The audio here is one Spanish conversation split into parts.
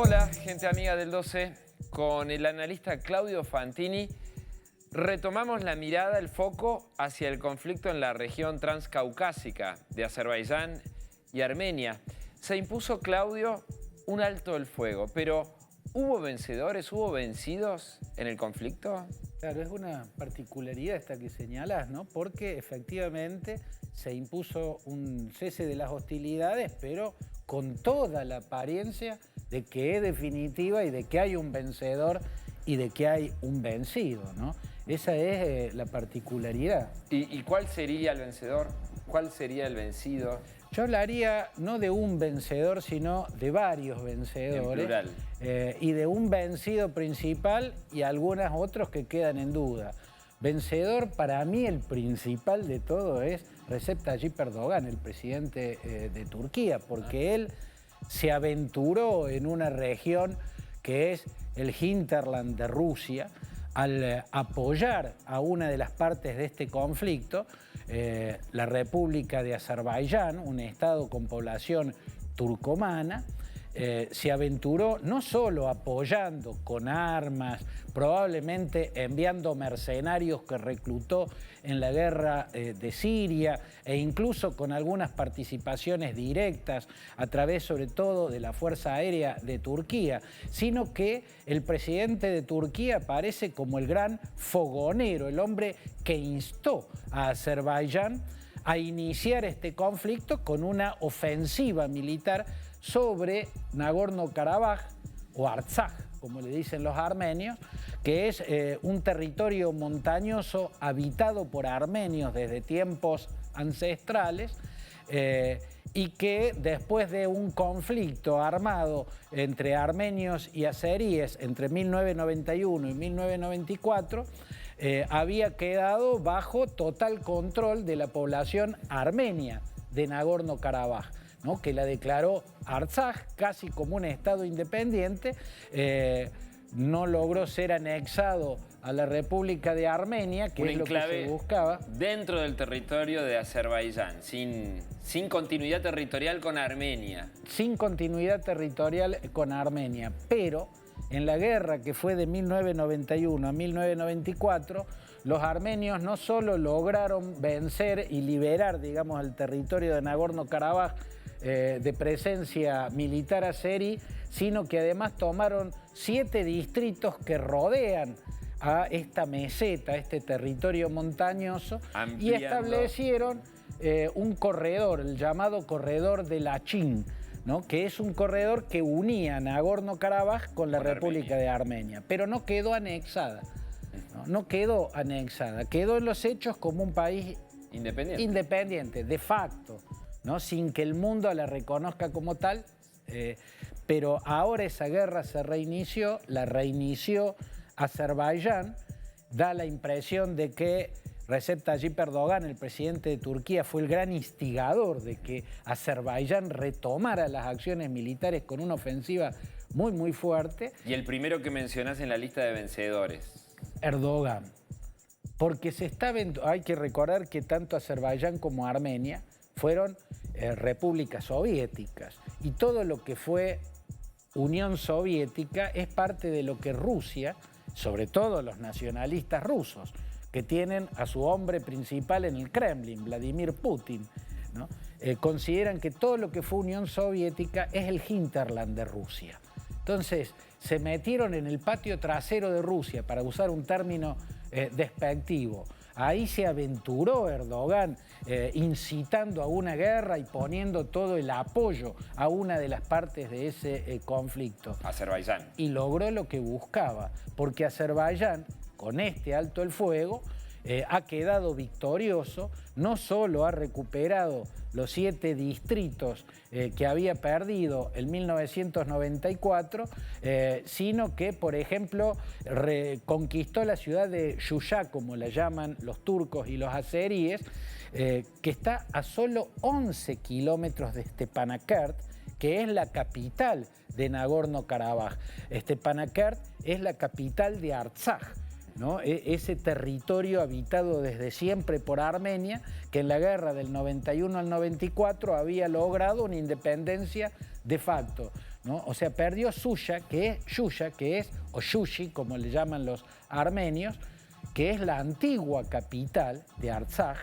Hola, gente amiga del 12. Con el analista Claudio Fantini retomamos la mirada, el foco hacia el conflicto en la región transcaucásica de Azerbaiyán y Armenia. Se impuso, Claudio, un alto el fuego, pero ¿hubo vencedores, hubo vencidos en el conflicto? Claro, es una particularidad esta que señalás, ¿no? Porque efectivamente se impuso un cese de las hostilidades, pero con toda la apariencia de que es definitiva y de que hay un vencedor y de que hay un vencido, ¿no? Esa es la particularidad. ¿Y cuál sería el vencedor? ¿Cuál sería el vencido? Yo hablaría no de un vencedor, sino de varios vencedores. En plural. Y de un vencido principal y algunos otros que quedan en duda. Vencedor, para mí, el principal de todo es Recep Tayyip Erdogan, el presidente de Turquía, porque él se aventuró en una región que es el hinterland de Rusia, al apoyar a una de las partes de este conflicto, la República de Azerbaiyán, un estado con población turcomana, se aventuró no solo apoyando con armas, probablemente enviando mercenarios que reclutó en la guerra de Siria e incluso con algunas participaciones directas a través sobre todo de la Fuerza Aérea de Turquía, sino que el presidente de Turquía aparece como el gran fogonero, el hombre que instó a Azerbaiyán a iniciar este conflicto con una ofensiva militar sobre Nagorno-Karabaj, o Artsaj, como le dicen los armenios, que es un territorio montañoso habitado por armenios desde tiempos ancestrales y que después de un conflicto armado entre armenios y azeríes entre 1991 y 1994, había quedado bajo total control de la población armenia de Nagorno-Karabaj, ¿no? Que la declaró Artsaj casi como un estado independiente, no logró ser anexado a la República de Armenia, que es lo que se buscaba. Dentro del territorio de Azerbaiyán, sin continuidad territorial con Armenia. Sin continuidad territorial con Armenia, pero en la guerra que fue de 1991 a 1994, los armenios no solo lograron vencer y liberar, digamos, el territorio de Nagorno-Karabaj de presencia militar azerí, sino que además tomaron 7 distritos que rodean a esta meseta, a este territorio montañoso, y establecieron un corredor, el llamado corredor de Lachin, ¿no? Que es un corredor que unía Nagorno-Karabaj con la República de Armenia, pero no quedó anexada. No quedó anexada, quedó en los hechos como un país independiente, de facto, ¿no? Sin que el mundo la reconozca como tal, pero ahora esa guerra se reinició, la reinició Azerbaiyán. Da la impresión de que Recep Tayyip Erdogan, el presidente de Turquía, fue el gran instigador de que Azerbaiyán retomara las acciones militares con una ofensiva muy, muy fuerte. Y el primero que mencionás en la lista de vencedores. Erdogan. Porque hay que recordar que tanto Azerbaiyán como Armenia fueron repúblicas soviéticas. Y todo lo que fue Unión Soviética es parte de lo que Rusia, sobre todo los nacionalistas rusos, que tienen a su hombre principal en el Kremlin, Vladimir Putin, ¿no? Consideran que todo lo que fue Unión Soviética es el hinterland de Rusia. Entonces, se metieron en el patio trasero de Rusia, para usar un término despectivo. Ahí se aventuró Erdogan incitando a una guerra y poniendo todo el apoyo a una de las partes de ese conflicto. Azerbaiyán. Y logró lo que buscaba, porque Azerbaiyán, con este alto el fuego, ha quedado victorioso, no solo ha recuperado los 7 distritos que había perdido en 1994, sino que, por ejemplo, conquistó la ciudad de Shusha, como la llaman los turcos y los azeríes, que está a solo 11 kilómetros de Stepanakert, que es la capital de Nagorno-Karabaj. Stepanakert es la capital de Artsaj, ¿no? Ese territorio habitado desde siempre por Armenia, que en la guerra del 91 al 94 había logrado una independencia de facto. ¿no? O sea, perdió Shusha, que es, o Shushi, como le llaman los armenios, que es la antigua capital de Artsaj,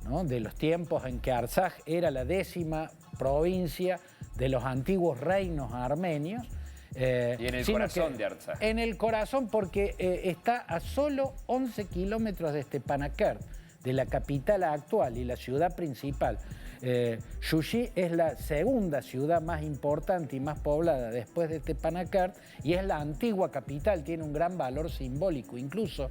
¿no? De los tiempos en que Artsaj era la 10ª provincia de los antiguos reinos armenios. Y en el corazón de Artsaj. En el corazón, porque está a solo 11 kilómetros de Stepanakert, de la capital actual y la ciudad principal. Shushi es la segunda ciudad más importante y más poblada después de Stepanakert y es la antigua capital, tiene un gran valor simbólico. Incluso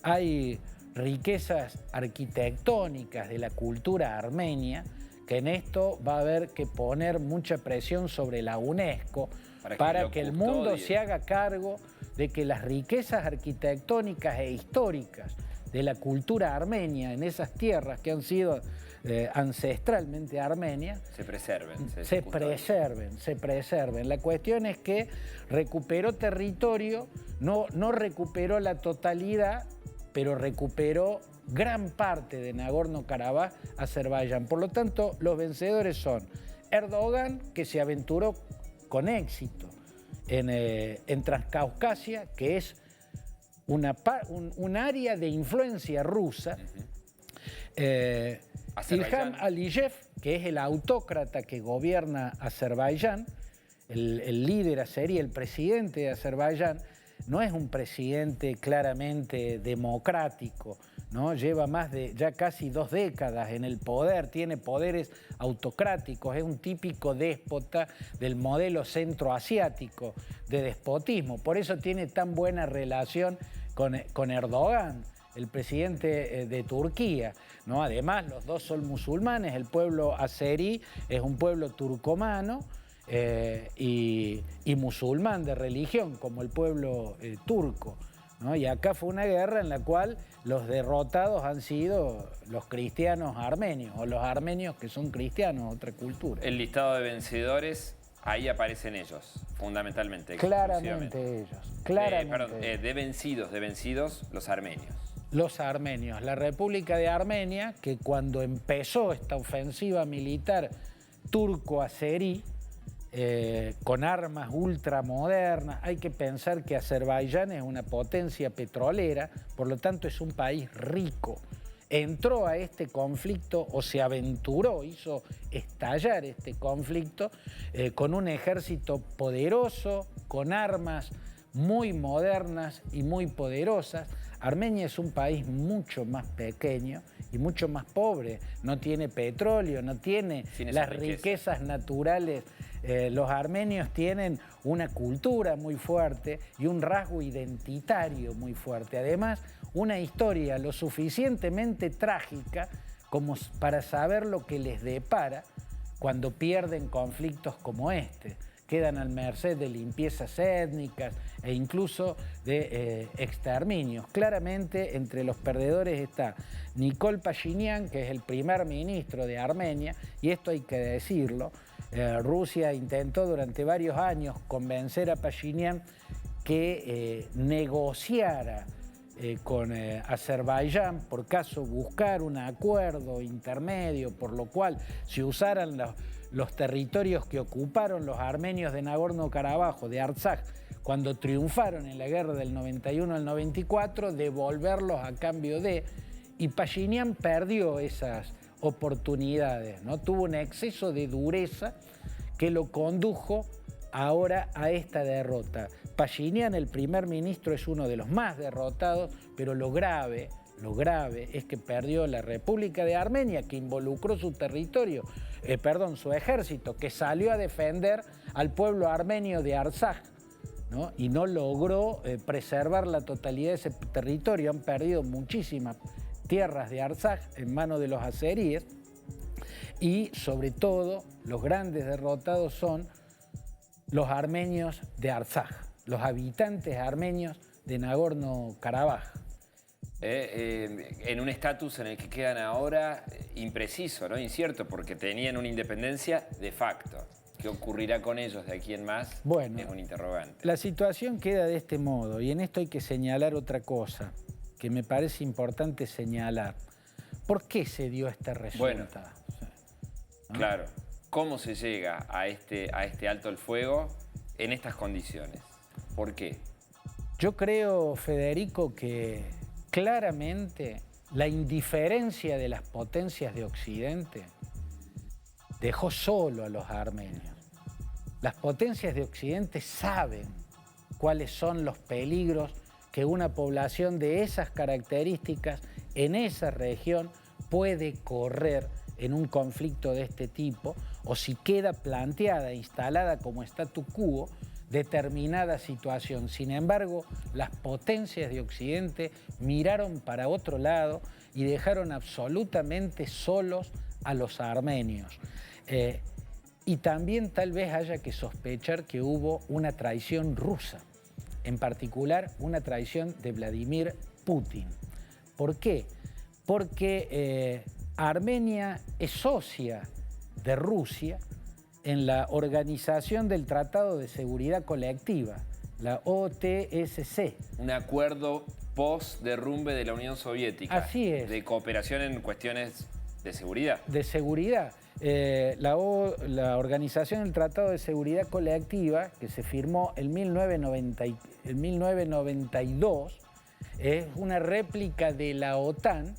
hay riquezas arquitectónicas de la cultura armenia que en esto va a haber que poner mucha presión sobre la UNESCO para que el mundo se haga cargo de que las riquezas arquitectónicas e históricas de la cultura armenia en esas tierras que han sido ancestralmente armenias se preserven. Se preserven. La cuestión es que recuperó territorio, no recuperó la totalidad, pero recuperó gran parte de Nagorno-Karabaj, Azerbaiyán. Por lo tanto, los vencedores son Erdogan, que se aventuró con éxito en Transcaucasia, que es un área de influencia rusa. Ilham Aliyev, que es el autócrata que gobierna Azerbaiyán, el líder azerí, el presidente de Azerbaiyán, no es un presidente claramente democrático, ¿no? Lleva más de ya casi 2 décadas en el poder, tiene poderes autocráticos, es un típico déspota del modelo centroasiático de despotismo. Por eso tiene tan buena relación con Erdogan, el presidente de Turquía, ¿no? Además, los dos son musulmanes, el pueblo azerí es un pueblo turcomano y musulmán de religión, como el pueblo turco, ¿no? Y acá fue una guerra en la cual los derrotados han sido los cristianos armenios, o los armenios que son cristianos, otra cultura. El listado de vencedores, ahí aparecen ellos, fundamentalmente. Claramente ellos. De vencidos, los armenios. Los armenios. La República de Armenia, que cuando empezó esta ofensiva militar turco-azerí, con armas ultramodernas, hay que pensar que Azerbaiyán es una potencia petrolera, por lo tanto es un país rico. Entró a este conflicto o se aventuró, hizo estallar este conflicto con un ejército poderoso, con armas muy modernas y muy poderosas. Armenia es un país mucho más pequeño y mucho más pobre. No tiene petróleo, no tiene las riquezas naturales. Los armenios tienen una cultura muy fuerte y un rasgo identitario muy fuerte. Además, una historia lo suficientemente trágica como para saber lo que les depara cuando pierden conflictos como este. Quedan al merced de limpiezas étnicas e incluso de exterminios. Claramente, entre los perdedores está Nikol Pashinyan, que es el primer ministro de Armenia, y esto hay que decirlo. Rusia intentó durante varios años convencer a Pashinyan que negociara con Azerbaiyán, por caso buscar un acuerdo intermedio, por lo cual se usaran los territorios que ocuparon los armenios de Nagorno-Karabaj, de Artsaj, cuando triunfaron en la guerra del 91 al 94, devolverlos a cambio de... Y Pashinyan perdió esas oportunidades, ¿no? Tuvo un exceso de dureza que lo condujo ahora a esta derrota. Pashinyan, el primer ministro, es uno de los más derrotados, pero lo grave es que perdió la República de Armenia, que involucró su territorio, su ejército, que salió a defender al pueblo armenio de Artsaj, ¿no? Y no logró preservar la totalidad de ese territorio. Han perdido muchísimas tierras de Artsaj en manos de los azeríes y, sobre todo, los grandes derrotados son los armenios de Artsaj, los habitantes armenios de Nagorno-Karabaj. En un estatus en el que quedan ahora impreciso, ¿no? Incierto, porque tenían una independencia de facto. ¿Qué ocurrirá con ellos de aquí en más? Bueno, es un interrogante. La situación queda de este modo, y en esto hay que señalar otra cosa que me parece importante señalar. ¿Por qué se dio este resultado? Bueno, claro. ¿Cómo se llega a este alto el fuego en estas condiciones? ¿Por qué? Yo creo, Federico, que claramente la indiferencia de las potencias de Occidente dejó solo a los armenios. Las potencias de Occidente saben cuáles son los peligros que una población de esas características en esa región puede correr en un conflicto de este tipo, o si queda planteada, instalada como statu quo, determinada situación. Sin embargo, las potencias de Occidente miraron para otro lado y dejaron absolutamente solos a los armenios. Y también tal vez haya que sospechar que hubo una traición rusa, en particular una traición de Vladimir Putin. ¿Por qué? Porque Armenia es socia de Rusia en la Organización del Tratado de Seguridad Colectiva, la OTSC. Un acuerdo post-derrumbe de la Unión Soviética. Así es. De cooperación en cuestiones de seguridad. De seguridad. La Organización del Tratado de Seguridad Colectiva, que se firmó en 1992, es una réplica de la OTAN,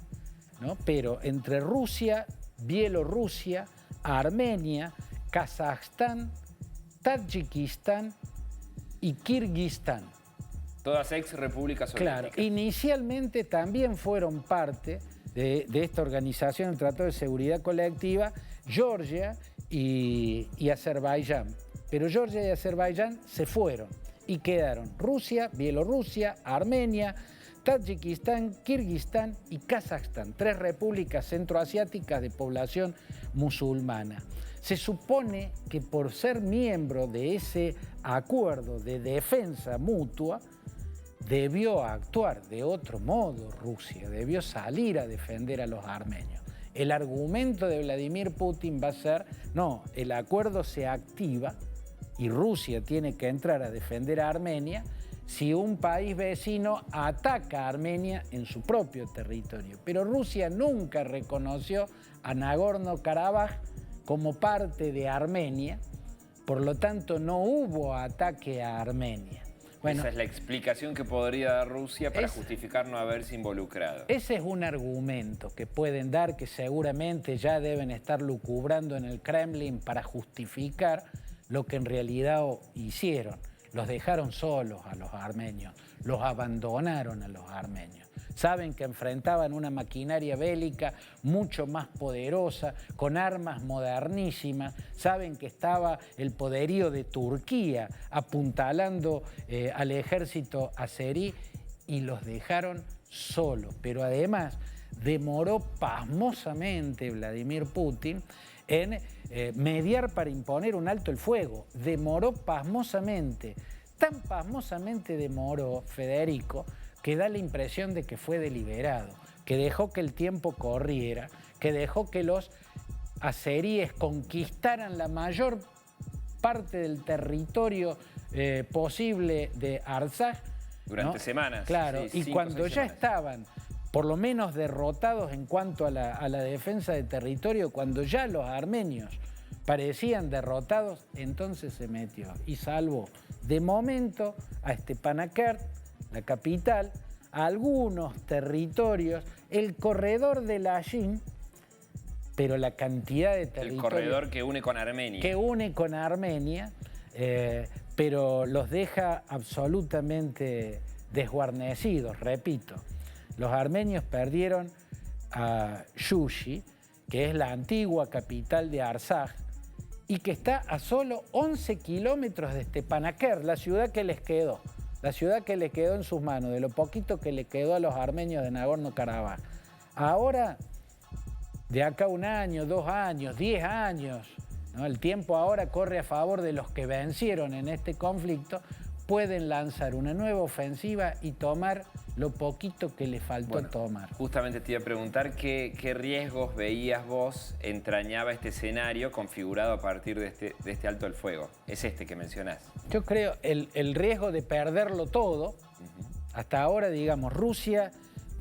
¿no? Pero entre Rusia, Bielorrusia, Armenia, Kazajstán, Tayikistán y Kirguistán. Todas ex repúblicas soviéticas. Claro, inicialmente también fueron parte de esta organización, el Tratado de Seguridad Colectiva, Georgia y Azerbaiyán. Pero Georgia y Azerbaiyán se fueron y quedaron Rusia, Bielorrusia, Armenia, Tayikistán, Kirguistán y Kazajstán, 3 repúblicas centroasiáticas de población musulmana. Se supone que por ser miembro de ese acuerdo de defensa mutua, debió actuar de otro modo Rusia, debió salir a defender a los armenios. El argumento de Vladimir Putin va a ser, no, el acuerdo se activa y Rusia tiene que entrar a defender a Armenia si un país vecino ataca a Armenia en su propio territorio. Pero Rusia nunca reconoció a Nagorno-Karabaj como parte de Armenia, por lo tanto no hubo ataque a Armenia. Bueno, esa es la explicación que podría dar Rusia para justificar no haberse involucrado. Ese es un argumento que pueden dar, que seguramente ya deben estar lucubrando en el Kremlin para justificar lo que en realidad hicieron. Los dejaron solos a los armenios, los abandonaron a los armenios. Saben que enfrentaban una maquinaria bélica mucho más poderosa, con armas modernísimas. Saben que estaba el poderío de Turquía apuntalando al ejército azerí y los dejaron solos. Pero además demoró pasmosamente Vladimir Putin en mediar para imponer un alto el fuego. Demoró pasmosamente. Tan pasmosamente demoró, Federico, que da la impresión de que fue deliberado, que dejó que el tiempo corriera, que dejó que los azeríes conquistaran la mayor parte del territorio posible de Artsaj. Durante semanas. Claro, sí, y cuando ya estaban por lo menos derrotados en cuanto a la defensa de territorio, cuando ya los armenios parecían derrotados, entonces se metió y salvó de momento a Stepanakert, la capital, a algunos territorios, el corredor de Lajin, pero la cantidad de territorios... El corredor que une con Armenia. Que une con Armenia, pero los deja absolutamente desguarnecidos, repito. Los armenios perdieron a Yushi, que es la antigua capital de Artsaj, y que está a solo 11 kilómetros de Stepanakert, la ciudad que les quedó. La ciudad que le quedó en sus manos, de lo poquito que le quedó a los armenios de Nagorno-Karabaj. Ahora, de acá 1 año, 2 años, 10 años, ¿no? El tiempo ahora corre a favor de los que vencieron en este conflicto, pueden lanzar una nueva ofensiva y tomar lo poquito que le faltó tomar. Justamente te iba a preguntar qué riesgos veías vos, entrañaba este escenario configurado a partir de este alto el fuego. Es este que mencionás. Yo creo el riesgo de perderlo todo. Hasta ahora, digamos, Rusia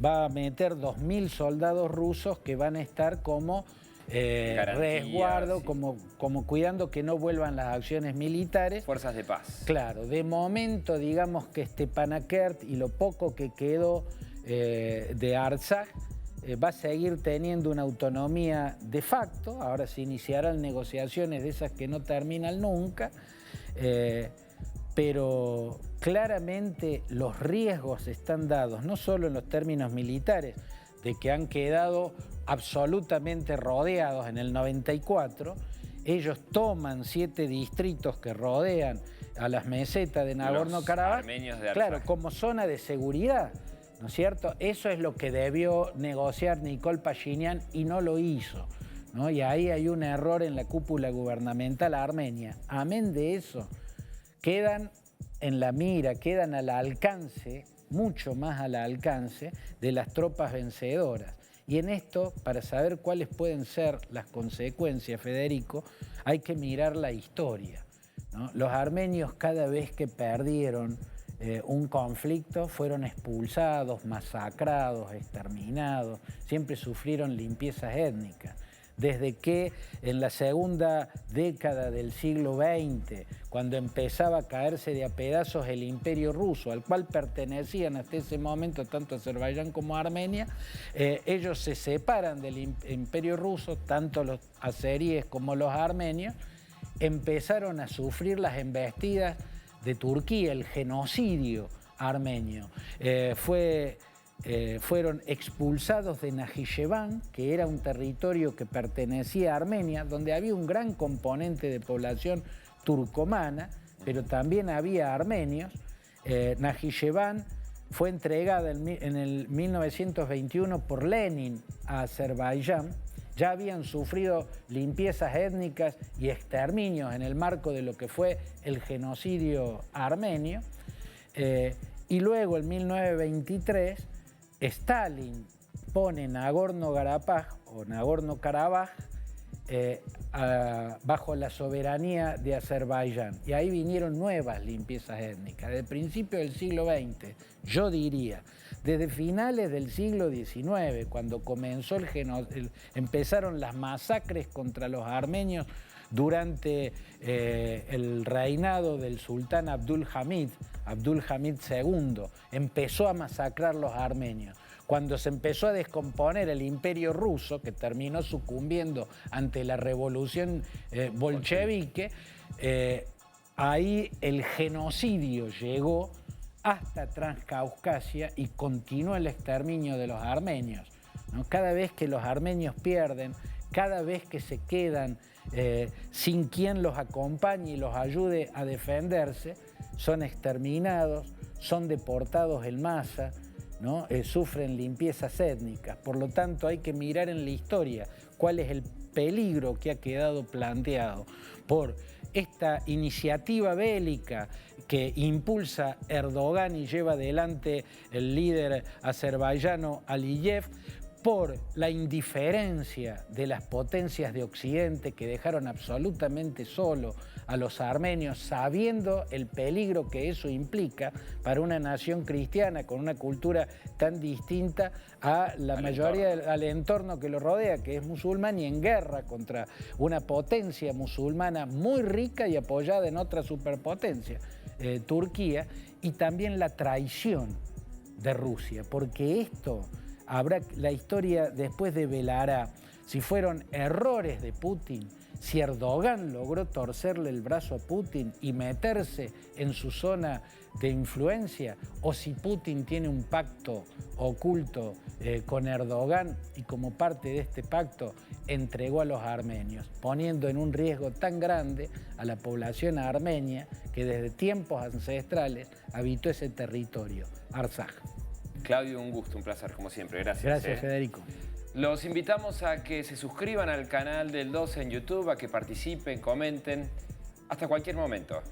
va a meter 2.000 soldados rusos que van a estar como resguardo, sí. como cuidando que no vuelvan las acciones militares. Fuerzas de paz. Claro, de momento digamos que Stepanakert y lo poco que quedó de Artsaj va a seguir teniendo una autonomía de facto. Ahora se iniciarán negociaciones de esas que no terminan nunca, pero claramente los riesgos están dados, no solo en los términos militares, de que han quedado absolutamente rodeados en el 94. Ellos toman 7 distritos que rodean a las mesetas de Nagorno-Karabaj, claro, como zona de seguridad, ¿no es cierto? Eso es lo que debió negociar Nikol Pashinyan y no lo hizo, ¿no? Y ahí hay un error en la cúpula gubernamental armenia. Amén de eso, quedan en la mira, quedan al alcance, mucho más al alcance de las tropas vencedoras. Y en esto, para saber cuáles pueden ser las consecuencias, Federico, hay que mirar la historia, ¿no? Los armenios, cada vez que perdieron un conflicto, fueron expulsados, masacrados, exterminados, siempre sufrieron limpiezas étnicas. Desde que en la segunda década del siglo XX, cuando empezaba a caerse de a pedazos el Imperio Ruso, al cual pertenecían hasta ese momento tanto Azerbaiyán como Armenia, ellos se separan del Imperio Ruso, tanto los azeríes como los armenios, empezaron a sufrir las embestidas de Turquía, el genocidio armenio. Fueron expulsados de Najicheván, que era un territorio que pertenecía a Armenia, donde había un gran componente de población turcomana, pero también había armenios. Najicheván fue entregada en el 1921 por Lenin a Azerbaiyán. Ya habían sufrido limpiezas étnicas y exterminios en el marco de lo que fue el genocidio armenio. Y luego, en 1923, Stalin pone Nagorno-Karabaj o Nagorno-Karabaj bajo la soberanía de Azerbaiyán. Y ahí vinieron nuevas limpiezas étnicas. Desde el principio del siglo XX, yo diría, desde finales del siglo XIX, cuando comenzó empezaron las masacres contra los armenios durante el reinado del sultán Abdul Hamid II, empezó a masacrar los armenios. Cuando se empezó a descomponer el imperio ruso, que terminó sucumbiendo ante la revolución bolchevique, ahí el genocidio llegó hasta Transcaucasia y continuó el exterminio de los armenios, ¿no? Cada vez que los armenios pierden, cada vez que se quedan sin quien los acompañe y los ayude a defenderse, son exterminados, son deportados en masa, ¿no? Sufren limpiezas étnicas. Por lo tanto, hay que mirar en la historia cuál es el peligro que ha quedado planteado por esta iniciativa bélica que impulsa Erdogan y lleva adelante el líder azerbaiyano Aliyev, por la indiferencia de las potencias de Occidente que dejaron absolutamente solo a los armenios, sabiendo el peligro que eso implica para una nación cristiana con una cultura tan distinta a la mayoría al entorno que lo rodea, que es musulmán, y en guerra contra una potencia musulmana muy rica y apoyada en otra superpotencia, Turquía, y también la traición de Rusia, porque esto la historia después develará si fueron errores de Putin, si Erdogan logró torcerle el brazo a Putin y meterse en su zona de influencia, o si Putin tiene un pacto oculto con Erdogan y como parte de este pacto entregó a los armenios, poniendo en un riesgo tan grande a la población armenia que desde tiempos ancestrales habitó ese territorio, Artsaj. Claudio, un gusto, un placer, como siempre. Gracias. Gracias, Federico. Los invitamos a que se suscriban al canal del 12 en YouTube, a que participen, comenten. Hasta cualquier momento.